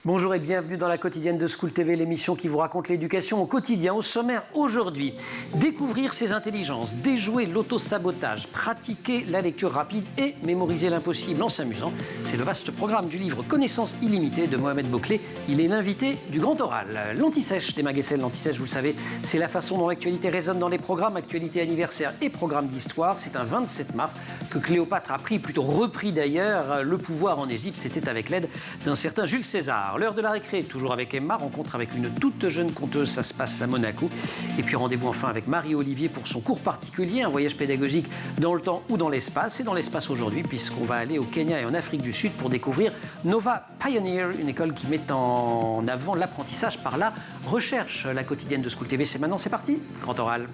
Bonjour et bienvenue dans la quotidienne de School TV, l'émission qui vous raconte l'éducation au quotidien. Au sommaire aujourd'hui, découvrir ses intelligences, déjouer l'autosabotage, pratiquer la lecture rapide et mémoriser l'impossible en s'amusant. C'est le vaste programme du livre Connaissance illimitée de Mohamed Bouclé. Il est l'invité du Grand Oral. L'anti-sèche des Maguessel, l'anti-sèche, vous le savez, c'est la façon dont l'actualité résonne dans les programmes, actualité anniversaire et programmes d'histoire. C'est un 27 mars que Cléopâtre a pris, plutôt repris d'ailleurs, le pouvoir en Égypte. C'était avec l'aide d'un certain Jules César. L'heure de la récré, toujours avec Emma, rencontre avec une toute jeune conteuse, ça se passe à Monaco. Et puis rendez-vous enfin avec Marie-Olivier pour son cours particulier, un voyage pédagogique dans le temps ou dans l'espace. Et dans l'espace aujourd'hui, puisqu'on va aller au Kenya et en Afrique du Sud pour découvrir Nova Pioneer, une école qui met en avant l'apprentissage par la recherche. La quotidienne de School TV, c'est maintenant, c'est parti, Grand Oral.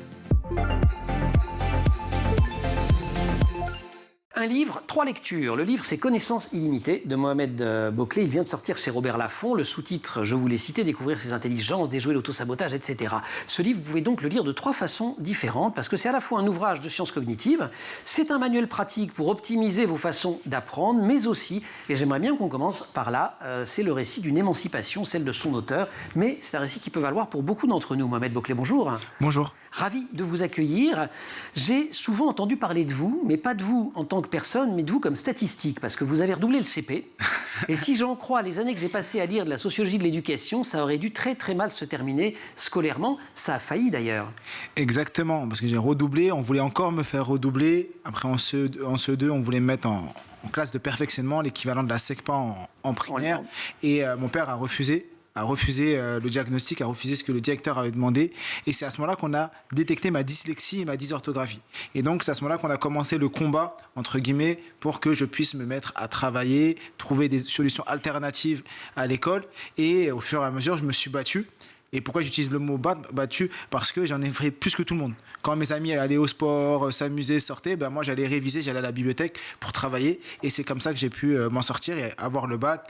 Un livre, 3 lectures. Le livre, c'est Connaissance illimitée de Mohamed Bouclé. Il vient de sortir chez Robert Laffont. Le sous-titre, je vous l'ai cité, Découvrir ses intelligences, déjouer l'autosabotage, etc. Ce livre, vous pouvez donc le lire de 3 façons différentes parce que c'est à la fois un ouvrage de sciences cognitives, c'est un manuel pratique pour optimiser vos façons d'apprendre, mais aussi, et j'aimerais bien qu'on commence par là, c'est le récit d'une émancipation, celle de son auteur, mais c'est un récit qui peut valoir pour beaucoup d'entre nous. Mohamed Bouclé, bonjour. Bonjour. Ravi de vous accueillir. J'ai souvent entendu parler de vous, mais pas de vous en tant que personne, mais de vous comme statistique, parce que vous avez redoublé le CP. Et si j'en crois les années que j'ai passées à lire de la sociologie de l'éducation, ça aurait dû très très mal se terminer scolairement. Ça a failli d'ailleurs. Exactement, parce que j'ai redoublé, on voulait encore me faire redoubler. Après en CE2, on voulait me mettre en classe de perfectionnement, l'équivalent de la SECPA en primaire. Et mon père a refusé le diagnostic, a refusé ce que le directeur avait demandé. Et c'est à ce moment-là qu'on a détecté ma dyslexie et ma dysorthographie. Et donc, c'est à ce moment-là qu'on a commencé le combat, entre guillemets, pour que je puisse me mettre à travailler, trouver des solutions alternatives à l'école. Et au fur et à mesure, je me suis battu. Et pourquoi j'utilise le mot battu? Parce que j'en ai fait plus que tout le monde. Quand mes amis allaient au sport, s'amuser, sortaient, moi j'allais réviser, j'allais à la bibliothèque pour travailler. Et c'est comme ça que j'ai pu m'en sortir et avoir le bac.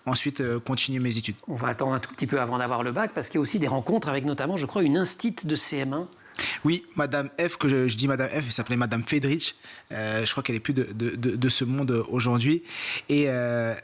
Ensuite, continuer mes études. On va attendre un tout petit peu avant d'avoir le bac, parce qu'il y a aussi des rencontres avec notamment, je crois, une instite de CM1. Oui, Madame F, que je dis Madame F, elle s'appelait Madame Fedrich. Je crois qu'elle n'est plus de ce monde aujourd'hui. Et elle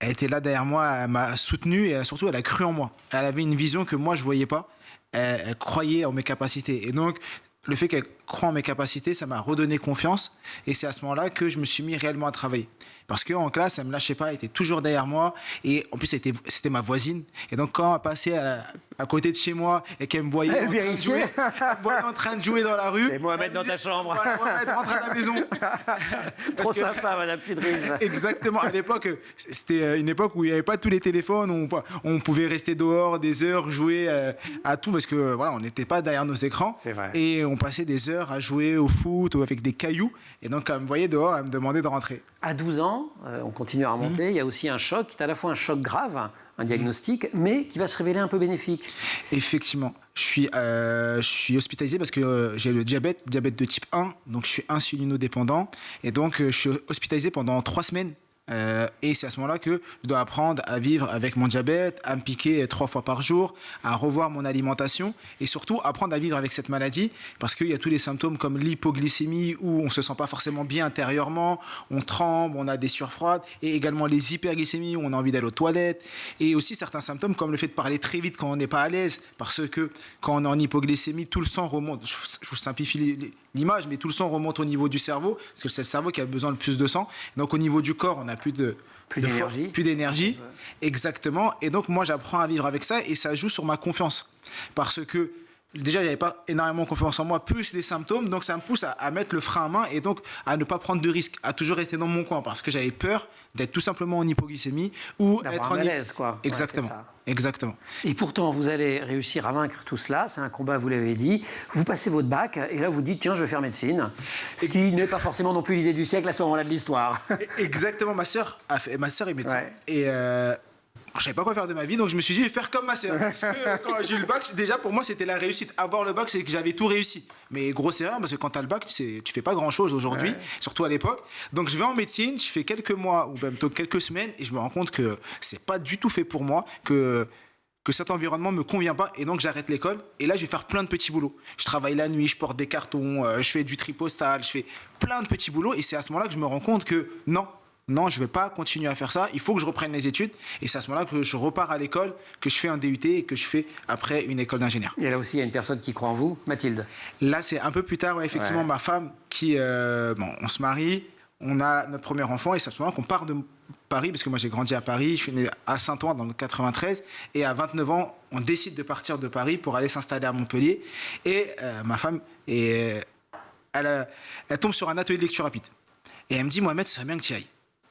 était là derrière moi, elle m'a soutenu et surtout, elle a cru en moi. Elle avait une vision que moi, je ne voyais pas. Elle croyait en mes capacités. Et donc, le fait qu'elle croit en mes capacités, ça m'a redonné confiance. Et c'est à ce moment-là que je me suis mis réellement à travailler. Parce qu'en classe, elle ne me lâchait pas, elle était toujours derrière moi. Et en plus, c'était ma voisine. Et donc, quand elle passait à côté de chez moi et qu'elle me voyait en train de jouer dans la rue... C'est Mohamed dans ta chambre. Voilà, Mohamed, rentre à la maison. Trop sympa, Madame Fidrich. Exactement. À l'époque, c'était une époque où il n'y avait pas tous les téléphones. On pouvait rester dehors des heures, jouer à tout. Parce que voilà, on n'était pas derrière nos écrans. C'est vrai. Et on passait des heures à jouer au foot ou avec des cailloux. Et donc, quand elle me voyait dehors, elle me demandait de rentrer. À 12 ans, on continue à remonter, il y a aussi un choc, qui est à la fois un choc grave, un diagnostic, mais qui va se révéler un peu bénéfique. Effectivement. Je suis hospitalisé parce que j'ai le diabète de type 1, donc je suis insulinodépendant. Et donc, je suis hospitalisé pendant 3 semaines. Et c'est à ce moment-là que je dois apprendre à vivre avec mon diabète, à me piquer 3 fois par jour, à revoir mon alimentation et surtout apprendre à vivre avec cette maladie parce qu'il y a tous les symptômes comme l'hypoglycémie où on ne se sent pas forcément bien intérieurement, on tremble, on a des sueurs froides et également les hyperglycémies où on a envie d'aller aux toilettes et aussi certains symptômes comme le fait de parler très vite quand on n'est pas à l'aise parce que quand on est en hypoglycémie, tout le sang remonte. Je vous simplifie l'image, mais tout le sang remonte au niveau du cerveau parce que c'est le cerveau qui a besoin de plus de sang. Donc au niveau du corps, on a plus d'énergie. Exactement. Et donc, moi, j'apprends à vivre avec ça et ça joue sur ma confiance. Parce que, déjà, je n'avais pas énormément confiance en moi, plus les symptômes. Donc, ça me pousse à mettre le frein à main et donc à ne pas prendre de risques, à toujours rester dans mon coin parce que j'avais peur d'être tout simplement en hypoglycémie ou être en malaise, quoi. Exactement. Ouais, exactement. Et pourtant, vous allez réussir à vaincre tout cela. C'est un combat, vous l'avez dit. Vous passez votre bac et là, vous dites, tiens, je vais faire médecine. Ce qui n'est pas forcément non plus l'idée du siècle à ce moment-là de l'histoire. Exactement. Ma sœur est médecin. Ouais. Et je savais pas quoi faire de ma vie, donc je me suis dit, je vais faire comme ma sœur. Parce que quand j'ai eu le bac, déjà pour moi, c'était la réussite. Avoir le bac, c'est que j'avais tout réussi. Mais grosse erreur, parce que quand tu as le bac, tu fais pas grand-chose aujourd'hui, surtout à l'époque. Donc je vais en médecine, je fais quelques mois, ou même plutôt quelques semaines, et je me rends compte que c'est pas du tout fait pour moi, que cet environnement me convient pas, et donc j'arrête l'école. Et là, je vais faire plein de petits boulots. Je travaille la nuit, je porte des cartons, je fais du tri postal, je fais plein de petits boulots, et c'est à ce moment-là que je me rends compte que non, non, je ne vais pas continuer à faire ça, il faut que je reprenne les études. Et c'est à ce moment-là que je repars à l'école, que je fais un DUT et que je fais après une école d'ingénieur. Et là aussi, il y a une personne qui croit en vous, Mathilde. Là, c'est un peu plus tard, ouais, effectivement, ma femme, on se marie, on a notre premier enfant et c'est à ce moment-là qu'on part de Paris, parce que moi j'ai grandi à Paris, je suis né à Saint-Ouen dans le 93, et à 29 ans, on décide de partir de Paris pour aller s'installer à Montpellier. Et ma femme, elle tombe sur un atelier de lecture rapide. Et elle me dit, Mohamed, ça serait bien que tu y ailles.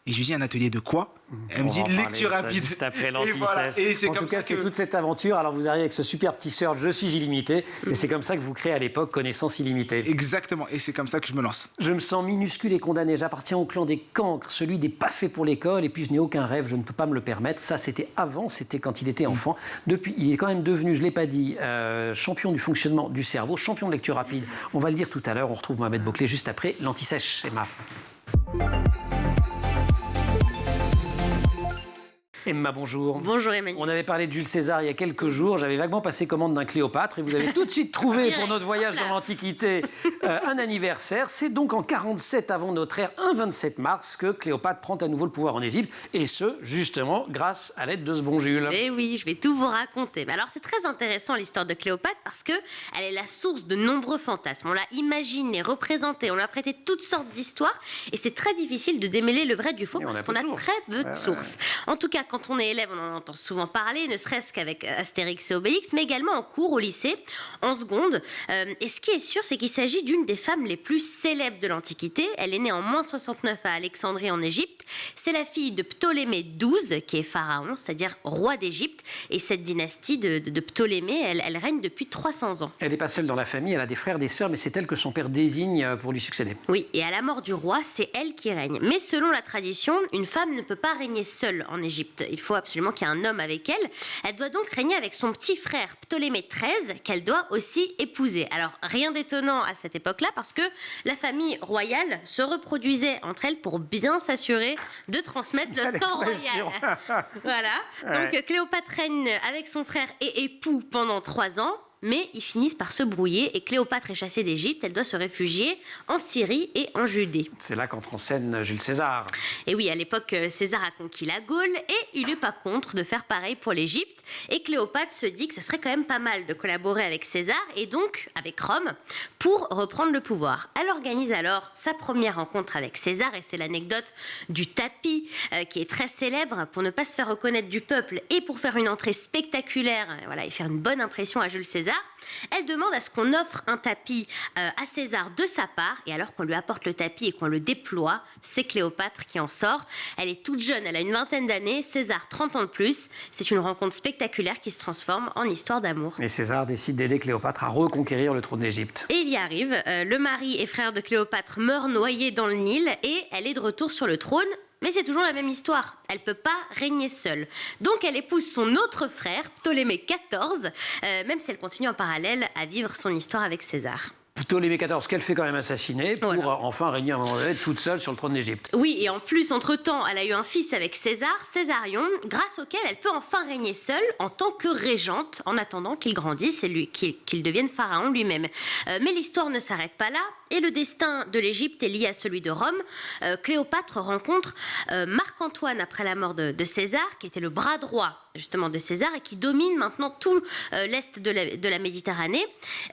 Et je lui dis, un atelier de quoi? Elle me dit, lecture rapide. Juste après Et c'est en comme tout cas, ça c'est toute cette aventure. Alors, vous arrivez avec ce super t-shirt, je suis illimité. Et c'est comme ça que vous créez à l'époque Connaissance illimitée. Exactement. Et c'est comme ça que je me lance. Je me sens minuscule et condamné. J'appartiens au clan des cancres, celui des pas faits pour l'école. Et puis, je n'ai aucun rêve, je ne peux pas me le permettre. Ça, c'était avant, c'était quand il était enfant. Depuis, il est quand même devenu, je ne l'ai pas dit, champion du fonctionnement du cerveau, champion de lecture rapide. On va le dire tout à l'heure. On retrouve Mohamed Bouclé juste après l'anti-sèche, Emma. Emma, bonjour. Bonjour Emmanuel. On avait parlé de Jules César il y a quelques jours. J'avais vaguement passé commande d'un Cléopâtre et vous avez tout de suite trouvé pour notre voyage dans l'Antiquité un anniversaire. C'est donc en 47 avant notre ère, un 27 mars, que Cléopâtre prend à nouveau le pouvoir en Égypte. Et ce, justement, grâce à l'aide de ce bon Jules. Eh oui, je vais tout vous raconter. Mais alors c'est très intéressant l'histoire de Cléopâtre parce qu'elle est la source de nombreux fantasmes. On l'a imaginée, représentée, on lui a prêté toutes sortes d'histoires. Et c'est très difficile de démêler le vrai du faux parce qu'on a très peu de sources. En tout cas, quand on est élève, on en entend souvent parler, ne serait-ce qu'avec Astérix et Obélix, mais également en cours, au lycée, en seconde. Et ce qui est sûr, c'est qu'il s'agit d'une des femmes les plus célèbres de l'Antiquité. Elle est née en -69 à Alexandrie, en Égypte. C'est la fille de Ptolémée XII, qui est pharaon, c'est-à-dire roi d'Égypte. Et cette dynastie de Ptolémée, elle règne depuis 300 ans. Elle n'est pas seule dans la famille, elle a des frères, des sœurs, mais c'est elle que son père désigne pour lui succéder. Oui, et à la mort du roi, c'est elle qui règne. Mais selon la tradition, une femme ne peut pas régner seule en Égypte. Il faut absolument qu'il y ait un homme avec elle. Elle doit donc régner avec son petit frère Ptolémée XIII, qu'elle doit aussi épouser. Alors, rien d'étonnant à cette époque-là, parce que la famille royale se reproduisait entre elles pour bien s'assurer de transmettre le sang royal. Voilà. Donc, Cléopâtre règne avec son frère et époux pendant 3 ans. Mais ils finissent par se brouiller et Cléopâtre est chassée d'Égypte. Elle doit se réfugier en Syrie et en Judée. C'est là qu'entre en scène Jules César. Et oui, à l'époque, César a conquis la Gaule et il n'est pas contre de faire pareil pour l'Égypte. Et Cléopâtre se dit que ça serait quand même pas mal de collaborer avec César et donc avec Rome pour reprendre le pouvoir. Elle organise alors sa première rencontre avec César et c'est l'anecdote du tapis qui est très célèbre pour ne pas se faire reconnaître du peuple et pour faire une entrée spectaculaire et faire une bonne impression à Jules César. Elle demande à ce qu'on offre un tapis à César de sa part et alors qu'on lui apporte le tapis et qu'on le déploie, c'est Cléopâtre qui en sort. Elle est toute jeune, elle a une vingtaine d'années, César 30 ans de plus. C'est une rencontre spectaculaire qui se transforme en histoire d'amour. Et César décide d'aider Cléopâtre à reconquérir le trône d'Égypte. Et il y arrive, le mari et frère de Cléopâtre meurt noyé dans le Nil et elle est de retour sur le trône. Mais c'est toujours la même histoire. Elle ne peut pas régner seule. Donc elle épouse son autre frère, Ptolémée XIV, même si elle continue en parallèle à vivre son histoire avec César. Ptolémée XIV, qu'elle fait quand même assassiner pour enfin régner à un moment donné toute seule sur le trône d'Égypte. Oui, et en plus, entre-temps, elle a eu un fils avec César, Césarion, grâce auquel elle peut enfin régner seule en tant que régente, en attendant qu'il grandisse et qu'il devienne pharaon lui-même. Mais l'histoire ne s'arrête pas là, et le destin de l'Égypte est lié à celui de Rome. Cléopâtre rencontre Marc-Antoine après la mort de César, qui était le bras droit justement de César et qui domine maintenant tout l'est de la Méditerranée.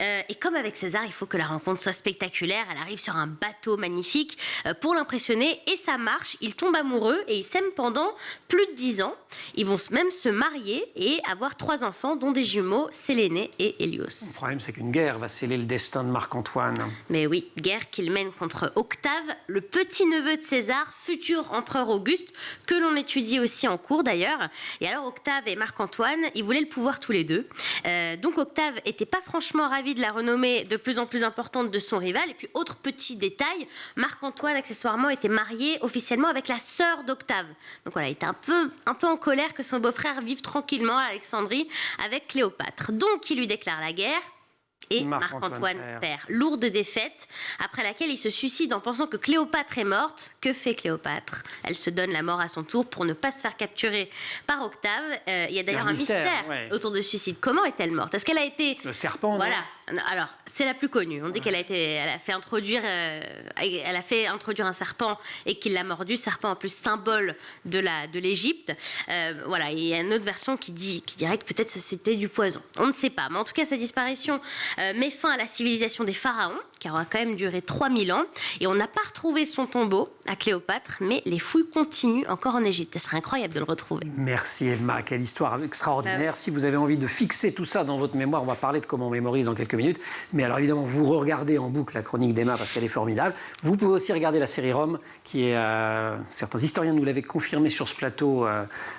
Et comme avec César, il faut que la rencontre soit spectaculaire. Elle arrive sur un bateau magnifique pour l'impressionner et ça marche. Ils tombent amoureux et ils s'aiment pendant plus de 10 ans. Ils vont même se marier et avoir 3 enfants, dont des jumeaux, Séléné et Hélios. Le problème, c'est qu'une guerre va sceller le destin de Marc-Antoine. Mais oui, guerre qu'il mène contre Octave, le petit-neveu de César, futur empereur Auguste, que l'on étudie aussi en cours d'ailleurs. Et alors Octave et Marc-Antoine, ils voulaient le pouvoir tous les deux. Donc Octave n'était pas franchement ravi de la renommée de plus en plus importante de son rival. Et puis autre petit détail, Marc-Antoine accessoirement était marié officiellement avec la sœur d'Octave. Donc voilà, il était un peu en colère que son beau-frère vive tranquillement à Alexandrie avec Cléopâtre. Donc il lui déclare la guerre. Et Marc-Antoine perd. Lourde défaite, après laquelle il se suicide en pensant que Cléopâtre est morte. Que fait Cléopâtre? Elle se donne la mort à son tour pour ne pas se faire capturer par Octave. Il y a d'ailleurs un mystère autour de ce suicide. Comment est-elle morte? Est-ce qu'elle a été... Le serpent, voilà, Alors, c'est la plus connue. On dit qu'elle a fait introduire un serpent et qu'il l'a mordu. Serpent en plus symbole de l'Égypte. Voilà. Il y a une autre version qui dirait que peut-être c'était du poison. On ne sait pas. Mais en tout cas, sa disparition met fin à la civilisation des pharaons, qui aura quand même duré 3000 ans. Et on n'a pas retrouvé son tombeau à Cléopâtre, mais les fouilles continuent encore en Égypte. Ce serait incroyable de le retrouver. Merci Elma, quelle histoire extraordinaire. Si vous avez envie de fixer tout ça dans votre mémoire, on va parler de comment on mémorise dans quelques minutes. Mais alors évidemment, vous regardez en boucle la chronique d'Emma parce qu'elle est formidable. Vous pouvez aussi regarder la série Rome, qui est, certains historiens nous l'avaient confirmé sur ce plateau,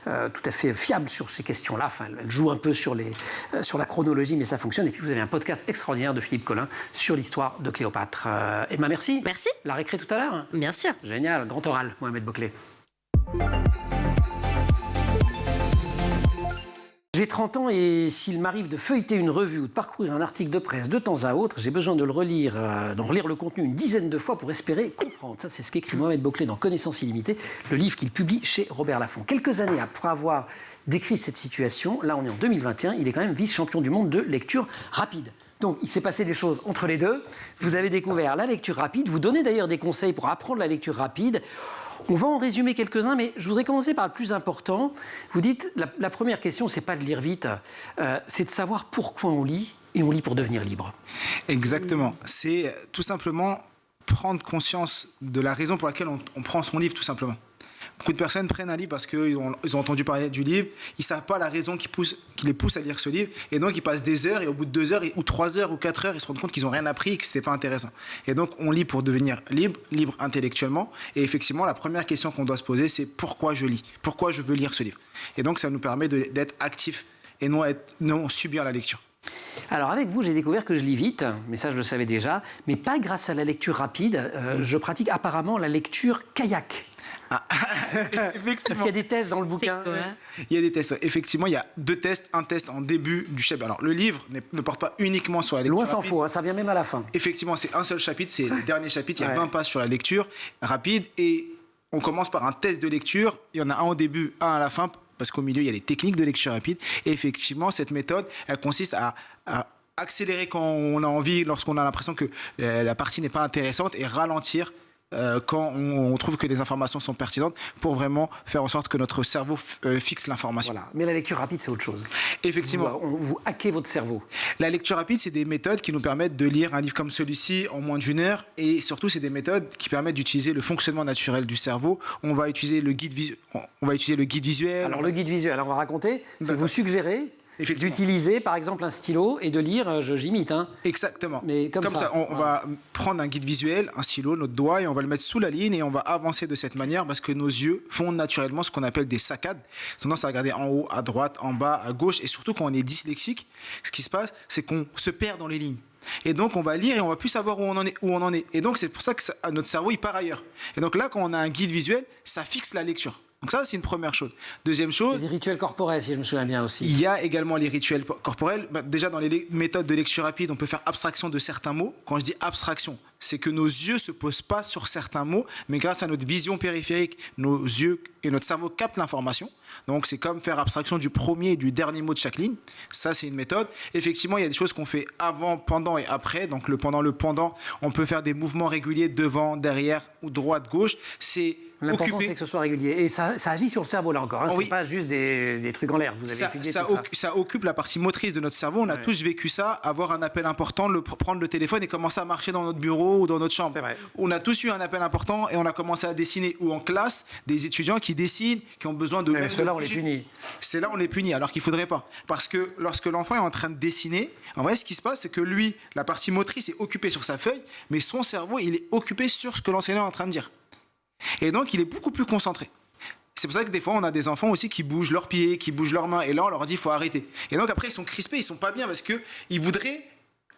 tout à fait fiable sur ces questions-là. Enfin, elle joue un peu sur la chronologie, mais ça fonctionne. Et puis vous avez un podcast extraordinaire de Philippe Collin sur l'histoire de Cléopâtre. Emma, merci. Merci. La récré tout à l'heure. Bien sûr. Génial. Grand oral, Mohamed Bouclé. J'ai 30 ans et s'il m'arrive de feuilleter une revue ou de parcourir un article de presse de temps à autre, j'ai besoin de le relire, d'en relire le contenu une dizaine de fois pour espérer comprendre. Ça, c'est ce qu'écrit Mohamed Bouclé dans Connaissance illimitée, le livre qu'il publie chez Robert Laffont. Quelques années après avoir décrit cette situation, là on est en 2021, il est quand même vice-champion du monde de lecture rapide. Donc, il s'est passé des choses entre les deux. Vous avez découvert la lecture rapide. Vous donnez d'ailleurs des conseils pour apprendre la lecture rapide. On va en résumer quelques-uns, mais je voudrais commencer par le plus important. Vous dites, la première question, c'est pas de lire vite, c'est de savoir pourquoi on lit, et on lit pour devenir libre. Exactement. C'est tout simplement prendre conscience de la raison pour laquelle on prend son livre, tout simplement. Beaucoup de personnes prennent un livre parce qu'ils ont entendu parler du livre, ils ne savent pas la raison qui les pousse à lire ce livre, et donc ils passent des heures, et au bout de 2 heures, ou 3 heures, ou 4 heures, ils se rendent compte qu'ils n'ont rien appris et que ce n'était pas intéressant. Et donc on lit pour devenir libre intellectuellement, et effectivement la première question qu'on doit se poser, c'est pourquoi je lis, pourquoi je veux lire ce livre. Et donc ça nous permet d'être actifs et non subir la lecture. Alors avec vous, j'ai découvert que je lis vite, mais ça je le savais déjà, mais pas grâce à la lecture rapide, je pratique apparemment la lecture kayak. Ah, effectivement. Parce qu'il y a des tests dans le bouquin. Il y a des tests. Effectivement, il y a 2 tests. Un test en début du chapitre. Alors, le livre ne porte pas uniquement sur la lecture rapide. Loin s'en faut, hein, ça vient même à la fin. Effectivement, c'est un seul chapitre, c'est le dernier chapitre. Il y a 20 pages sur la lecture rapide. Et on commence par un test de lecture. Il y en a un au début, un à la fin, parce qu'au milieu, il y a des techniques de lecture rapide. Et effectivement, cette méthode, elle consiste à accélérer quand on a envie, lorsqu'on a l'impression que la partie n'est pas intéressante, et ralentir quand on trouve que les informations sont pertinentes, pour vraiment faire en sorte que notre cerveau fixe l'information. Voilà. Mais la lecture rapide, c'est autre chose. Effectivement. Vous hackez votre cerveau. La lecture rapide, c'est des méthodes qui nous permettent de lire un livre comme celui-ci en moins d'1 heure, et surtout, c'est des méthodes qui permettent d'utiliser le fonctionnement naturel du cerveau. On va utiliser le guide visuel. Alors, le guide visuel, on va raconter. C'est que vous suggérez d'utiliser par exemple un stylo et de lire, j'imite. Hein. Exactement. Mais comme ça, on va prendre un guide visuel, un stylo, notre doigt, et on va le mettre sous la ligne, et on va avancer de cette manière parce que nos yeux font naturellement ce qu'on appelle des saccades. Tendance à regarder en haut, à droite, en bas, à gauche, et surtout quand on est dyslexique, ce qui se passe, c'est qu'on se perd dans les lignes. Et donc on va lire et on va plus savoir où on en est. Et donc c'est pour ça que notre cerveau il part ailleurs. Et donc là, quand on a un guide visuel, ça fixe la lecture. Donc ça, c'est une première chose. Deuxième chose... Les rituels corporels, si je me souviens bien aussi. Il y a également les rituels corporels. Déjà, dans les méthodes de lecture rapide, on peut faire abstraction de certains mots. Quand je dis abstraction, c'est que nos yeux ne se posent pas sur certains mots, mais grâce à notre vision périphérique, nos yeux et notre cerveau captent l'information. Donc, c'est comme faire abstraction du premier et du dernier mot de chaque ligne. Ça, c'est une méthode. Effectivement, il y a des choses qu'on fait avant, pendant et après. Donc, le pendant, on peut faire des mouvements réguliers devant, derrière ou droite, gauche. C'est l'important, c'est que ce soit régulier. Et ça agit sur le cerveau, là encore. Hein. Oui. C'est pas juste des trucs en l'air. Vous avez étudié tout ça. Ça occupe la partie motrice de notre cerveau. On a tous vécu ça. Avoir un appel important, prendre le téléphone et commencer à marcher dans notre bureau ou dans notre chambre. On a tous eu un appel important et on a commencé à dessiner. Ou en classe, des étudiants qui dessinent, qui ont besoin de... Ceux-là, on les punit. C'est là on les punit, alors qu'il ne faudrait pas. Parce que lorsque l'enfant est en train de dessiner, en vrai, ce qui se passe, c'est que lui, la partie motrice est occupée sur sa feuille, mais son cerveau, il est occupé sur ce que l'enseignant est en train de dire. Et donc, il est beaucoup plus concentré. C'est pour ça que des fois, on a des enfants aussi qui bougent leurs pieds, qui bougent leurs mains, et là, on leur dit, il faut arrêter. Et donc, après, ils sont crispés, ils sont pas bien, parce qu'ils voudraient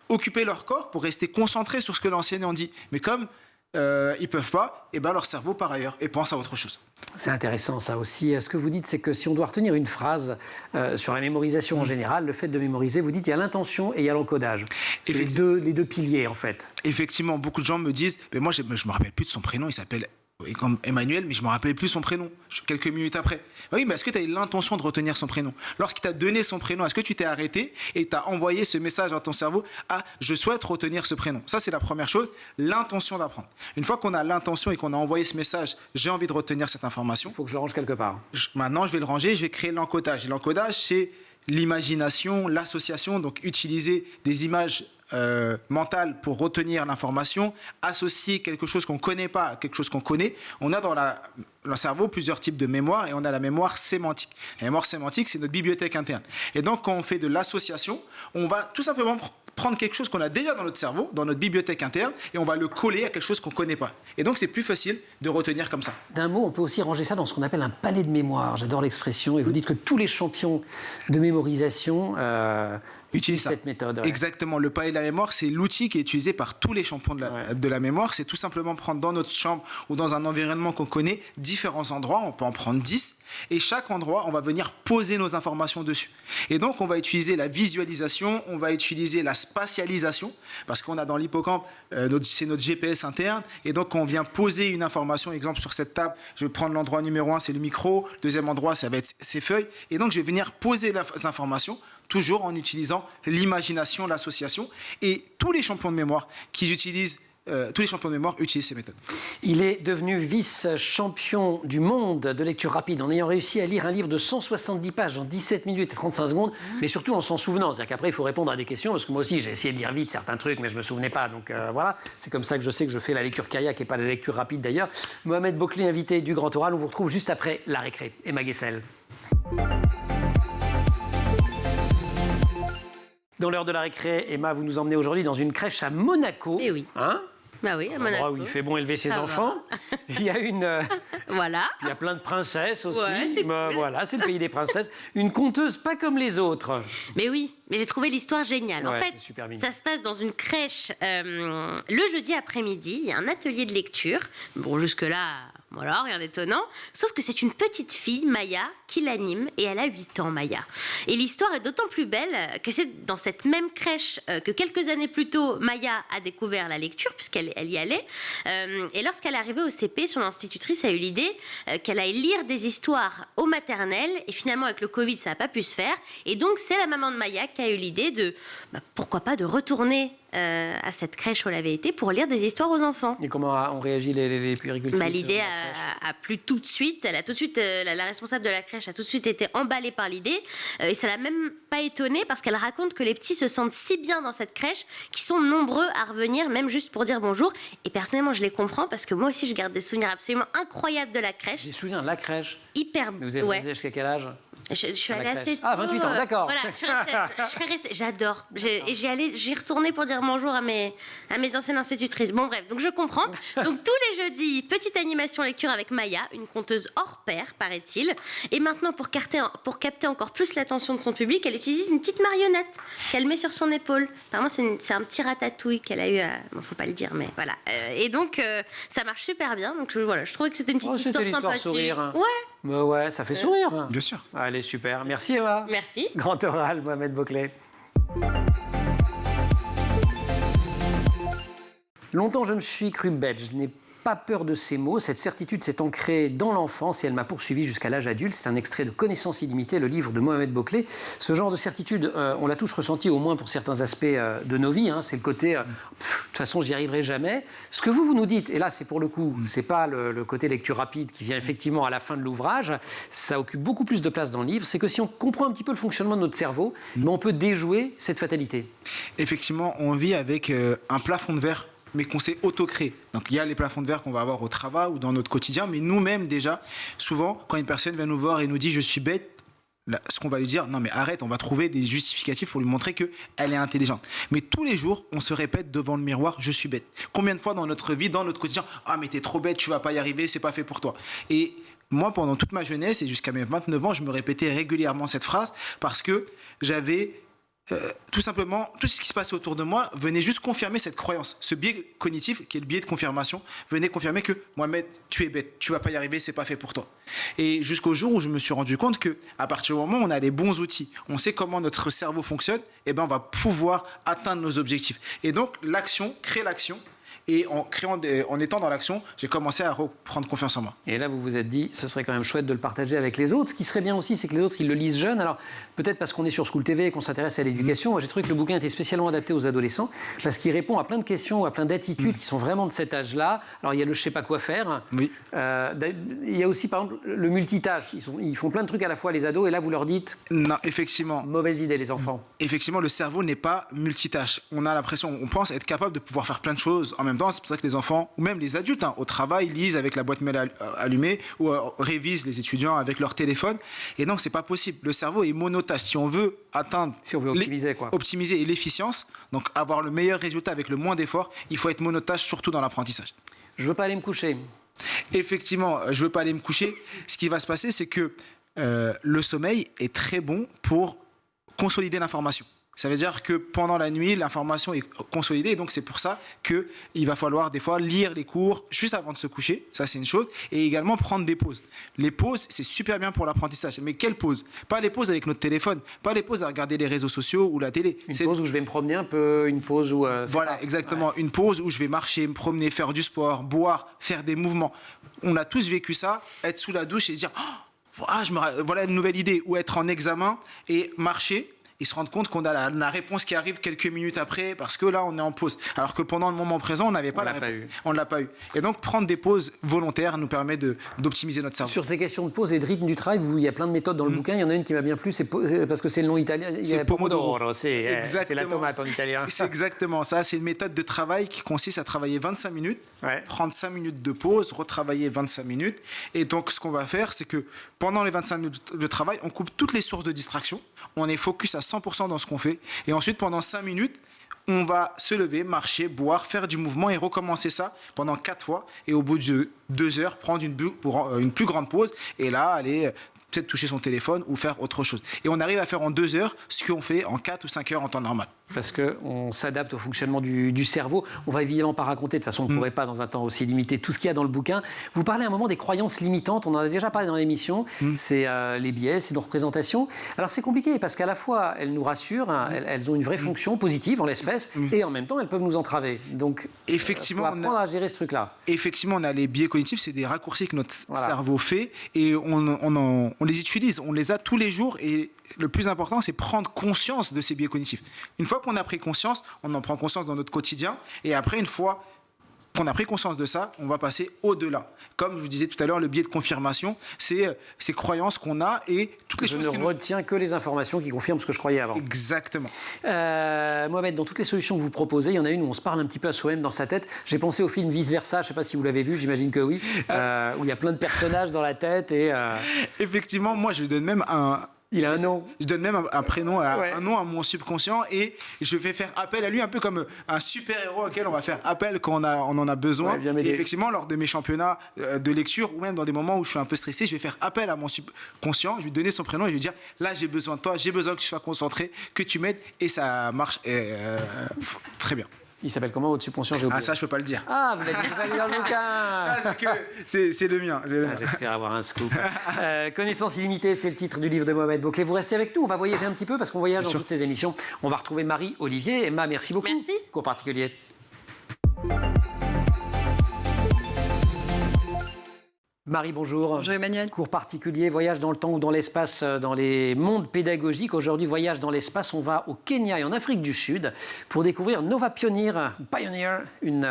occuper leur corps pour rester concentrés sur ce que l'enseignant dit. Mais comme ils peuvent pas, et ben leur cerveau part ailleurs et pense à autre chose. C'est intéressant ça aussi. Ce que vous dites, c'est que si on doit retenir une phrase sur la mémorisation en général, le fait de mémoriser, vous dites il y a l'intention et il y a l'encodage. C'est les deux piliers en fait. Effectivement, beaucoup de gens me disent, mais moi je me rappelle plus de son prénom, il s'appelle comme Emmanuel, mais je ne me rappelais plus son prénom, quelques minutes après. Oui, mais est-ce que tu as eu l'intention de retenir son prénom? Lorsqu'il t'a donné son prénom, est-ce que tu t'es arrêté et tu as envoyé ce message dans ton cerveau? Ah, je souhaite retenir ce prénom. Ça, c'est la première chose, l'intention d'apprendre. Une fois qu'on a l'intention et qu'on a envoyé ce message, j'ai envie de retenir cette information. Il faut que je le range quelque part. Maintenant, je vais le ranger, je vais créer l'encodage. Et l'encodage, c'est l'imagination, l'association, donc utiliser des images mentales pour retenir l'information, associer quelque chose qu'on ne connaît pas à quelque chose qu'on connaît. On a dans le cerveau plusieurs types de mémoire et on a la mémoire sémantique. La mémoire sémantique, c'est notre bibliothèque interne. Et donc, quand on fait de l'association, on va tout simplement prendre quelque chose qu'on a déjà dans notre cerveau, dans notre bibliothèque interne, et on va le coller à quelque chose qu'on ne connaît pas. Et donc, c'est plus facile de retenir comme ça. D'un mot, on peut aussi ranger ça dans ce qu'on appelle un palais de mémoire. J'adore l'expression. Et vous dites que tous les champions de mémorisation utilisent cette méthode. Ouais. Exactement. Le palais de la mémoire, c'est l'outil qui est utilisé par tous les champions de la mémoire. C'est tout simplement prendre dans notre chambre ou dans un environnement qu'on connaît différents endroits. On peut en prendre 10. Et chaque endroit, on va venir poser nos informations dessus. Et donc, on va utiliser la visualisation, on va utiliser la spatialisation, parce qu'on a dans l'hippocampe, c'est notre GPS interne. Et donc, quand on vient poser une information, exemple sur cette table, je vais prendre l'endroit numéro 1, c'est le micro. Deuxième endroit, ça va être ces feuilles. Et donc, je vais venir poser les informations, toujours en utilisant l'imagination, l'association. Et tous les champions de mémoire utilisent ces méthodes. Il est devenu vice-champion du monde de lecture rapide en ayant réussi à lire un livre de 170 pages en 17 minutes et 35 secondes, mais surtout en s'en souvenant. C'est-à-dire qu'après, il faut répondre à des questions, parce que moi aussi, j'ai essayé de lire vite certains trucs, mais je ne me souvenais pas. Donc voilà, c'est comme ça que je sais que je fais la lecture kayak et pas la lecture rapide d'ailleurs. Mohamed Bouclé, invité du Grand Oral, on vous retrouve juste après la récré. Emma Guessel. Dans l'heure de la récré, Emma, vous nous emmenez aujourd'hui dans une crèche à Monaco. Eh oui. Hein? Bah oui, à un endroit où il fait bon élever ses Ça enfants. Il y a voilà. Il y a plein de princesses aussi. Ouais, c'est cool. Voilà, c'est le pays des princesses. Une conteuse pas comme les autres. Mais oui, mais j'ai trouvé l'histoire géniale. Ouais, en fait, super mignon. ça se passe dans une crèche le jeudi après-midi. Il y a un atelier de lecture. Bon, jusque-là, voilà, rien d'étonnant. Sauf que c'est une petite fille, Maya, qui l'anime et elle a 8 ans, Maya. Et l'histoire est d'autant plus belle que c'est dans cette même crèche que quelques années plus tôt, Maya a découvert la lecture puisqu'elle y allait. Et lorsqu'elle est arrivée au CP, son institutrice a eu l'idée qu'elle aille lire des histoires au maternel. Et finalement, avec le Covid, ça n'a pas pu se faire. Et donc, c'est la maman de Maya qui a eu l'idée de, pourquoi pas, de retourner à cette crèche où elle avait été pour lire des histoires aux enfants. Et comment ont réagi les puéricultrices? L'idée a plu tout de suite. Elle a tout de suite, la responsable de la crèche a tout de suite été emballée par l'idée. Et ça l'a même pas étonnée parce qu'elle raconte que les petits se sentent si bien dans cette crèche qu'ils sont nombreux à revenir, même juste pour dire bonjour. Et personnellement, je les comprends parce que moi aussi, je garde des souvenirs absolument incroyables de la crèche. Des souvenirs de la crèche? Hyper. Mais vous êtes resté jusqu'à quel âge? Je suis allée assez tôt. Ah, 28 ans, d'accord. Voilà, je serais restée. J'adore. J'y retournais pour dire bonjour à mes anciennes institutrices. Bon, bref, donc je comprends. Donc, tous les jeudis, petite animation lecture avec Maya, une conteuse hors pair, paraît-il. Et maintenant, pour capter encore plus l'attention de son public, elle utilise une petite marionnette qu'elle met sur son épaule. Apparemment, c'est un petit ratatouille qu'elle a eu à... Bon, faut pas le dire, mais voilà. Et donc, ça marche super bien. Donc, voilà, je trouvais que c'était une petite histoire sympathique. Sourire. Ouais. Mais ouais, ça fait sourire. Bien sûr. Allez, super. Merci, Emma. Merci. Grand Oral, Mohamed Bouclé. Longtemps, je me suis cru bête. Je n'ai pas peur de ces mots. Cette certitude s'est ancrée dans l'enfance et elle m'a poursuivi jusqu'à l'âge adulte. C'est un extrait de Connaissance illimitée, le livre de Mohamed Bouclé. Ce genre de certitude, on l'a tous ressenti, au moins pour certains aspects de nos vies. C'est le côté, de toute façon, j'y arriverai jamais. Ce que vous nous dites, et là, c'est pour le coup, c'est pas le côté lecture rapide qui vient effectivement à la fin de l'ouvrage. Ça occupe beaucoup plus de place dans le livre. C'est que si on comprend un petit peu le fonctionnement de notre cerveau, on peut déjouer cette fatalité. Effectivement, on vit avec un plafond de verre, mais qu'on s'est auto-créé. Donc il y a les plafonds de verre qu'on va avoir au travail ou dans notre quotidien, mais nous-mêmes déjà, souvent, quand une personne vient nous voir et nous dit « je suis bête », ce qu'on va lui dire, non mais arrête, on va trouver des justificatifs pour lui montrer qu'elle est intelligente. Mais tous les jours, on se répète devant le miroir, je suis bête. Combien de fois dans notre vie, dans notre quotidien, ah mais t'es trop bête, tu vas pas y arriver, c'est pas fait pour toi. Et moi, pendant toute ma jeunesse et jusqu'à mes 29 ans, je me répétais régulièrement cette phrase parce que j'avais... tout simplement, tout ce qui se passait autour de moi venait juste confirmer cette croyance. Ce biais cognitif, qui est le biais de confirmation, venait confirmer que Mohamed, tu es bête, tu vas pas y arriver, c'est pas fait pour toi. Et jusqu'au jour où je me suis rendu compte que, à partir du moment où on a les bons outils, on sait comment notre cerveau fonctionne, et ben on va pouvoir atteindre nos objectifs. Et donc l'action crée l'action. Et en étant dans l'action, j'ai commencé à reprendre confiance en moi. Et là, vous vous êtes dit, ce serait quand même chouette de le partager avec les autres. Ce qui serait bien aussi, c'est que les autres, ils le lisent jeunes. Alors, peut-être parce qu'on est sur School TV et qu'on s'intéresse à l'éducation, moi, j'ai trouvé que le bouquin était spécialement adapté aux adolescents parce qu'il répond à plein de questions, à plein d'attitudes qui sont vraiment de cet âge-là. Alors, il y a le je sais pas quoi faire. Oui. Il y a aussi, par exemple, le multitâche. Ils font plein de trucs à la fois, les ados, et là, vous leur dites... Non, effectivement. Mauvaise idée, les enfants. Effectivement, le cerveau n'est pas multitâche. On a l'impression, on pense être capable de pouvoir faire plein de choses en même temps. C'est pour ça que les enfants, ou même les adultes, au travail, lisent avec la boîte mail allumée ou révisent les étudiants avec leur téléphone. Et donc, c'est pas possible. Le cerveau est monotâche. Si on veut atteindre... Si on veut optimiser, optimiser et l'efficience, donc avoir le meilleur résultat avec le moins d'efforts, il faut être monotâche, surtout dans l'apprentissage. Je veux pas aller me coucher. Effectivement, je veux pas aller me coucher. Ce qui va se passer, c'est que le sommeil est très bon pour consolider l'information. Ça veut dire que pendant la nuit, l'information est consolidée. Et donc, c'est pour ça qu'il va falloir des fois lire les cours juste avant de se coucher. Ça, c'est une chose. Et également prendre des pauses. Les pauses, c'est super bien pour l'apprentissage. Mais quelles pauses? Pas les pauses avec notre téléphone. Pas les pauses à regarder les réseaux sociaux ou la télé. Une pause où je vais me promener un peu. Une pause où... Voilà, exactement. Ouais. Une pause où je vais marcher, me promener, faire du sport, boire, faire des mouvements. On a tous vécu ça. Être sous la douche et se dire voilà une nouvelle idée. Ou être en examen et marcher. Ils se rendent compte qu'on a la réponse qui arrive quelques minutes après parce que là, on est en pause. Alors que pendant le moment présent, on n'avait pas la réponse. On ne l'a pas eu. Et donc, prendre des pauses volontaires nous permet d'optimiser notre cerveau. Sur ces questions de pause et de rythme du travail, il y a plein de méthodes dans le bouquin. Il y en a une qui m'a bien plu, c'est parce que c'est le nom italien. C'est Pomodoro. C'est la tomate en italien. C'est exactement ça. C'est une méthode de travail qui consiste à travailler 25 minutes, prendre 5 minutes de pause, retravailler 25 minutes. Et donc, ce qu'on va faire, c'est que pendant les 25 minutes de travail, on coupe toutes les sources de distraction. On est focus à 100% dans ce qu'on fait. Et ensuite, pendant 5 minutes, on va se lever, marcher, boire, faire du mouvement et recommencer ça pendant 4 fois. Et au bout de 2 heures, prendre une plus grande pause. Et là, aller peut-être toucher son téléphone ou faire autre chose. Et on arrive à faire en 2 heures ce qu'on fait en 4 ou 5 heures en temps normal. Parce qu'on s'adapte au fonctionnement du cerveau. On va évidemment pas raconter, de toute façon on ne pourrait pas dans un temps aussi limité tout ce qu'il y a dans le bouquin. Vous parlez à un moment des croyances limitantes, on en a déjà parlé dans l'émission, c'est les biais, c'est nos représentations. Alors c'est compliqué parce qu'à la fois elles nous rassurent, elles ont une vraie fonction positive en l'espèce, et en même temps elles peuvent nous entraver. Donc effectivement, on va apprendre à gérer ce truc-là. Effectivement, on a les biais cognitifs, c'est des raccourcis que notre cerveau fait, et on les utilise, on les a tous les jours, et le plus important, c'est prendre conscience de ces biais cognitifs. Une fois qu'on a pris conscience, on en prend conscience dans notre quotidien. Et après, une fois qu'on a pris conscience de ça, on va passer au-delà. Comme je vous disais tout à l'heure, le biais de confirmation, c'est ces croyances qu'on a et toutes les choses. Je ne retiens que les informations qui confirment ce que je croyais avant. Exactement. Mohamed, dans toutes les solutions que vous proposez, il y en a une où on se parle un petit peu à soi-même dans sa tête. J'ai pensé au film Vice Versa, je ne sais pas si vous l'avez vu, j'imagine que oui, où il y a plein de personnages dans la tête. Effectivement, moi, je lui donne même un... Il a un nom. Je donne même un prénom, un nom à mon subconscient, et je vais faire appel à lui un peu comme un super-héros auquel on va faire appel quand on en a besoin. Et effectivement, lors de mes championnats de lecture ou même dans des moments où je suis un peu stressé, je vais faire appel à mon subconscient, je vais lui donner son prénom et je vais lui dire là j'ai besoin de toi, j'ai besoin que tu sois concentré, que tu m'aides, et ça marche très bien. Il s'appelle comment votre subconscient? Ça, je peux pas le dire. Ah, vous l'avez pas lu dans le bouquin. C'est le mien. J'espère avoir un scoop. Connaissance illimitée, c'est le titre du livre de Mohamed Bouclé. Vous restez avec nous, on va voyager un petit peu parce qu'on voyage dans toutes ces émissions. On va retrouver Marie-Olivier. Emma, merci beaucoup. Merci. Cours particulier. Marie, bonjour. Bonjour Emmanuel. Cours particulier, voyage dans le temps ou dans l'espace, dans les mondes pédagogiques. Aujourd'hui, voyage dans l'espace. On va au Kenya et en Afrique du Sud pour découvrir Nova Pioneer, une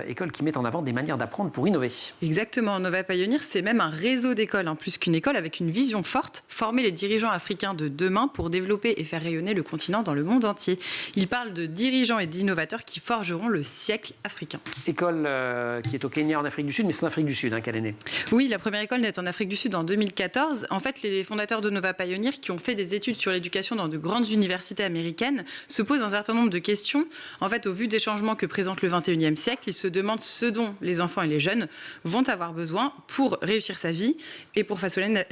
école qui met en avant des manières d'apprendre pour innover. Exactement, Nova Pioneer, c'est même un réseau d'écoles, plus qu'une école, avec une vision forte, former les dirigeants africains de demain pour développer et faire rayonner le continent dans le monde entier. Il parle de dirigeants et d'innovateurs qui forgeront le siècle africain. École qui est au Kenya en Afrique du Sud, mais c'est en Afrique du Sud qu'elle est née. Oui, la première école naît en Afrique du Sud en 2014. En fait, les fondateurs de Nova Pioneer, qui ont fait des études sur l'éducation dans de grandes universités américaines, se posent un certain nombre de questions. En fait, au vu des changements que présente le 21e siècle, ils se demandent ce dont les enfants et les jeunes vont avoir besoin pour réussir sa vie et pour façonner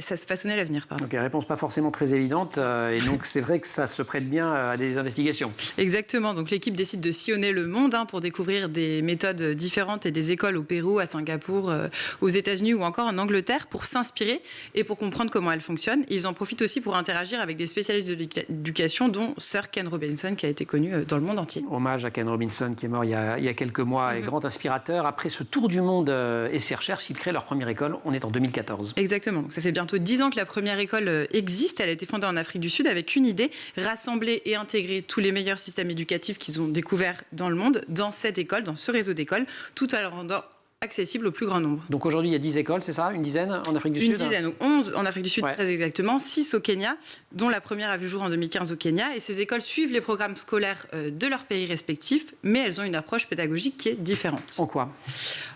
l'avenir. Donc, réponse pas forcément très évidente. Et donc, c'est vrai que ça se prête bien à des investigations. Exactement. Donc, l'équipe décide de sillonner le monde pour découvrir des méthodes différentes et des écoles au Pérou, à Singapour, aux États-Unis ou encore encore en Angleterre pour s'inspirer et pour comprendre comment elle fonctionne. Ils en profitent aussi pour interagir avec des spécialistes de l'éducation, dont Sir Ken Robinson, qui a été connu dans le monde entier. Hommage à Ken Robinson, qui est mort il y a quelques mois, et grand inspirateur. Après ce tour du monde et ses recherches, ils créent leur première école. On est en 2014. Exactement. Donc, ça fait bientôt 10 ans que la première école existe. Elle a été fondée en Afrique du Sud avec une idée, rassembler et intégrer tous les meilleurs systèmes éducatifs qu'ils ont découverts dans le monde, dans cette école, dans ce réseau d'écoles, tout en le rendant accessible au plus grand nombre. Donc aujourd'hui, il y a 10 écoles, c'est ça? Une dizaine en Afrique du Sud? Une dizaine, donc 11 en Afrique du Sud, Ouais. très exactement, 6 au Kenya, dont la première a vu jour en 2015 au Kenya. Et ces écoles suivent les programmes scolaires de leurs pays respectifs, mais elles ont une approche pédagogique qui est différente. En quoi?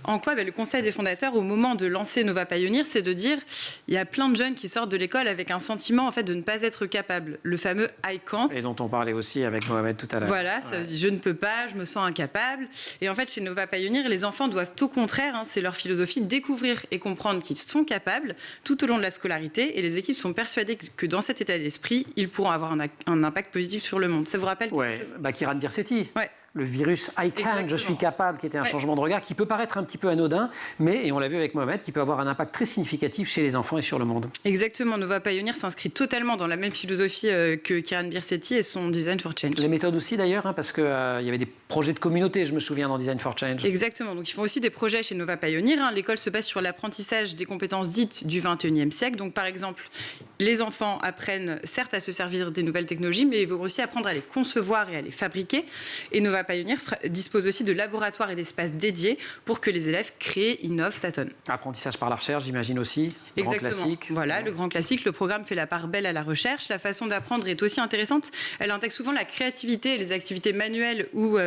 En quoi? Le conseil des fondateurs, au moment de lancer Nova Pioneer, c'est de dire il y a plein de jeunes qui sortent de l'école avec un sentiment en fait, de ne pas être capables. Le fameux I can't. Et dont on parlait aussi avec Mohamed tout à l'heure. Voilà, ça veut dire je ne peux pas, je me sens incapable. Et en fait, chez Nova Pioneer, les enfants doivent au contraire, c'est leur philosophie, découvrir et comprendre qu'ils sont capables tout au long de la scolarité. Et les équipes sont persuadées que dans cet état d'esprit, ils pourront avoir un impact positif sur le monde. Ça vous rappelle quelque chose? Kiran Birseti. Ouais. Le virus I can, Exactement. je suis capable, qui était un changement de regard qui peut paraître un petit peu anodin, mais, et on l'a vu avec Mohamed, qui peut avoir un impact très significatif chez les enfants et sur le monde. Exactement. Nova Pioneer s'inscrit totalement dans la même philosophie que Kiran Birseti et son Design for Change. Les méthodes aussi d'ailleurs, parce qu'il y avait des projets de communauté, je me souviens, dans Design for Change. Exactement. Donc, ils font aussi des projets chez Nova Pioneer. L'école se base sur l'apprentissage des compétences dites du 21e siècle. Donc, par exemple, les enfants apprennent certes à se servir des nouvelles technologies, mais ils vont aussi apprendre à les concevoir et à les fabriquer. Et Nova Pioneer dispose aussi de laboratoires et d'espaces dédiés pour que les élèves créent, innovent, tâtonnent. Apprentissage par la recherche, j'imagine aussi. Grand Exactement. classique. Voilà, le grand classique. Le programme fait la part belle à la recherche. La façon d'apprendre est aussi intéressante. Elle intègre souvent la créativité et les activités manuelles ou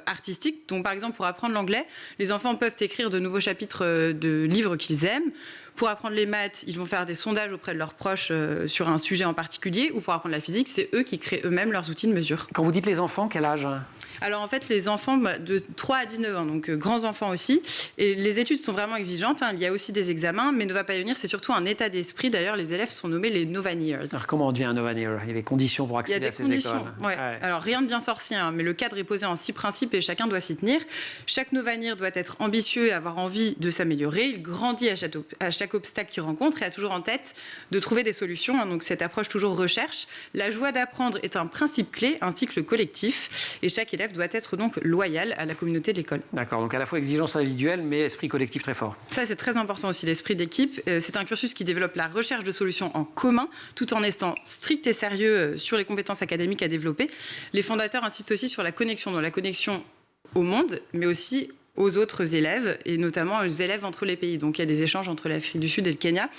artistiques. Donc, par exemple, pour apprendre l'anglais, les enfants peuvent écrire de nouveaux chapitres de livres qu'ils aiment. Pour apprendre les maths, ils vont faire des sondages auprès de leurs proches sur un sujet en particulier. Ou pour apprendre la physique, c'est eux qui créent eux-mêmes leurs outils de mesure. Quand vous dites les enfants, quel âge? Alors en fait, les enfants de 3 à 19 ans, donc grands enfants aussi. Et les études sont vraiment exigeantes. Il y a aussi des examens, mais Nova Pioneer, c'est surtout un état d'esprit. D'ailleurs, les élèves sont nommés les Novaneers. Alors comment on devient un Novaneer? Il y a des conditions pour Il y a accéder des à ces conditions. écoles. Ouais. Alors rien de bien sorcier, mais le cadre est posé en 6 principes et chacun doit s'y tenir. Chaque Novaneer doit être ambitieux et avoir envie de s'améliorer. Il grandit à chaque obstacle qu'il rencontre et a toujours en tête de trouver des solutions. Donc cette approche toujours recherche. La joie d'apprendre est un principe clé, un cycle collectif. Et chaque élève doit être donc loyal à la communauté de l'école. D'accord, donc à la fois exigence individuelle, mais esprit collectif très fort. Ça, c'est très important aussi, l'esprit d'équipe. C'est un cursus qui développe la recherche de solutions en commun, tout en restant strict et sérieux sur les compétences académiques à développer. Les fondateurs insistent aussi sur la connexion, dans la connexion au monde, mais aussi aux autres élèves, et notamment aux élèves entre les pays. Donc il y a des échanges entre l'Afrique du Sud et le Kenya.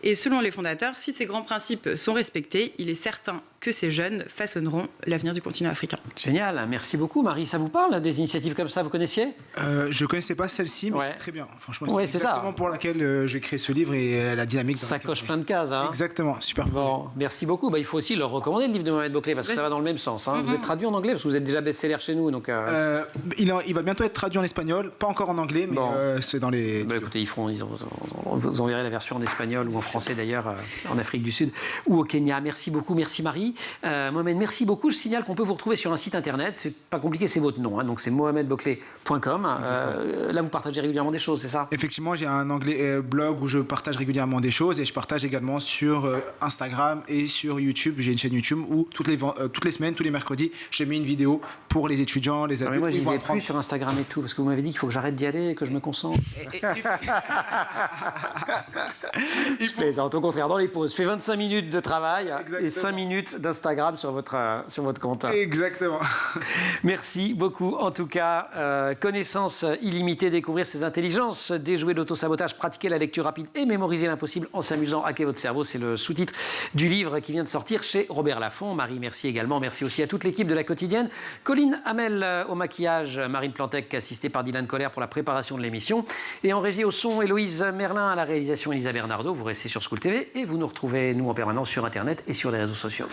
Et selon les fondateurs, si ces grands principes sont respectés, il est certain que ces jeunes façonneront l'avenir du continent africain. Génial, merci beaucoup Marie. Ça vous parle, des initiatives comme ça, vous connaissiez? Je ne connaissais pas celle-ci, mais Ouais. c'est très bien. Franchement, Ouais, c'est c'est ça. exactement pour laquelle j'ai créé ce livre et la dynamique. Ça coche plein de cases. Hein. Exactement, super. Bon, merci beaucoup. Il faut aussi leur recommander le livre de Mohamed Bouclé parce que ça va dans le même sens. Hein. Vous êtes traduit en anglais parce que vous êtes déjà best-seller chez nous. Donc, Il va bientôt être traduit en espagnol, pas encore en anglais, mais Bon. c'est dans les... Écoutez, vous enverrez la version en espagnol ou en français d'ailleurs en Afrique du Sud ou au Kenya. Merci beaucoup, merci Marie. Mohamed, merci beaucoup. Je signale qu'on peut vous retrouver sur un site internet. C'est pas compliqué, c'est votre nom. Hein. Donc c'est mohamedbouclé.com. Là, vous partagez régulièrement des choses, c'est ça? Effectivement, j'ai un blog où je partage régulièrement des choses et je partage également sur Instagram et sur YouTube. J'ai une chaîne YouTube où toutes les semaines, tous les mercredis, je mets une vidéo pour les étudiants, les adultes. Moi, j'y ils vont vais apprendre. plus sur Instagram et tout parce que vous m'avez dit qu'il faut que j'arrête d'y aller et que je me concentre. Je plaisante, au contraire, dans les pauses. Je fais 25 minutes de travail et 5 minutes d'Instagram sur votre compte. Exactement. Merci beaucoup. En tout cas, connaissance illimitée, découvrir ses intelligences, déjouer l'autosabotage, pratiquer la lecture rapide et mémoriser l'impossible en s'amusant, hacker votre cerveau. C'est le sous-titre du livre qui vient de sortir chez Robert Laffont. Marie, merci également. Merci aussi à toute l'équipe de La Quotidienne. Colline Hamel au maquillage, Marine Plantec assistée par Dylan Colère pour la préparation de l'émission. Et en régie au son, Héloïse Merlin à la réalisation, Elisa Bernardo. Vous restez sur School TV et vous nous retrouvez, nous, en permanence sur Internet et sur les réseaux sociaux.